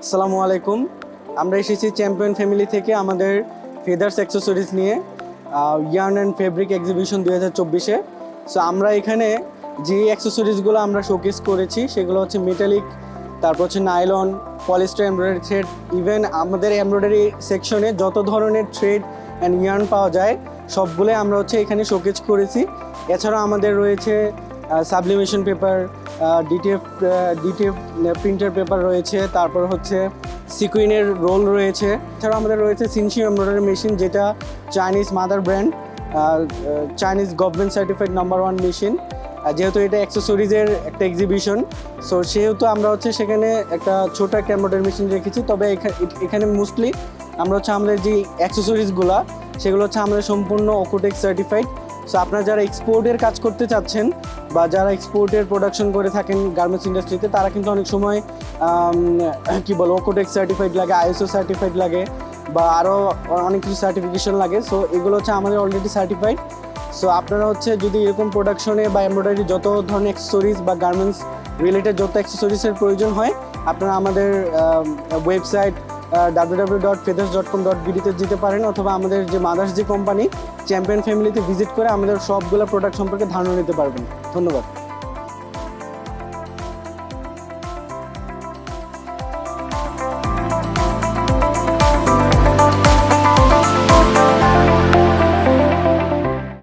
আসসালামু আলাইকুম। আমরা এসেছি চ্যাম্পিয়ন ফ্যামিলি থেকে আমাদের ফেদার্স অ্যাক্সেসরিজ নিয়ে ইয়ার্ন অ্যান্ড ফেব্রিক এক্সিবিশন 2024-এ। সো আমরা এখানে যে অ্যাক্সেসরিজগুলো আমরা শোকেস করেছি সেগুলো হচ্ছে মেটালিক, তারপর হচ্ছে nylon, polyester embroidery thread, even আমাদের এমব্রয়ডারি সেকশনে যত ধরনের থ্রেড অ্যান্ড ইয়ার্ন পাওয়া যায় সবগুলোই আমরা হচ্ছে এখানে শোকেস করেছি। এছাড়াও আমাদের রয়েছে sublimation paper, DTF printer paper রয়েছে, তারপর হচ্ছে সিকুইনের রোল রয়েছে। এছাড়াও আমাদের রয়েছে সিনশিও এমব্রয়ডারি মেশিন, যেটা Chinese mother brand, Chinese government certified number 1 machine. যেহেতু এটা অ্যাক্সেসরিজের একটা এক্সিবিশন, সো সেহেতু আমরা হচ্ছে সেখানে একটা ছোট একটা এমব্রয়ডারি মেশিন রেখেছি। তবে এখানে মোস্টলি আমরা হচ্ছে আমাদের যে অ্যাক্সেসরিজগুলো সেগুলো হচ্ছে আমাদের সম্পূর্ণ ওকোটেক্স সার্টিফাইড। সো আপনারা যারা এক্সপোর্টের কাজ করতে চাচ্ছেন বা যারা এক্সপোর্টের প্রোডাকশন করে থাকেন গার্মেন্টস ইন্ডাস্ট্রিতে, তারা কিন্তু অনেক সময় ওকোটেক্স সার্টিফাইড লাগে, আইএসও সার্টিফাইড লাগে বা আরও অনেক কিছু সার্টিফিকেশন লাগে। সো এগুলো হচ্ছে আমাদের অলরেডি সার্টিফাইড। সো আপনারা হচ্ছে যদি এরকম প্রোডাকশনে বা এমব্রয়ডারি যত ধরনের অ্যাক্সেসরিজ বা গার্মেন্টস রিলেটেড যত অ্যাক্সেসরিজের প্রয়োজন হয়, আপনারা আমাদের ওয়েবসাইট www.feathers.com.bd তে যেতে পারেন, অথবা আমাদের যে মাদার্স যে কোম্পানি চ্যাম্পিয়ন ফ্যামিলিতে ভিজিট করে আমাদের সবগুলো প্রোডাক্ট সম্পর্কে ধারণা নিতে পারবেন। ধন্যবাদ।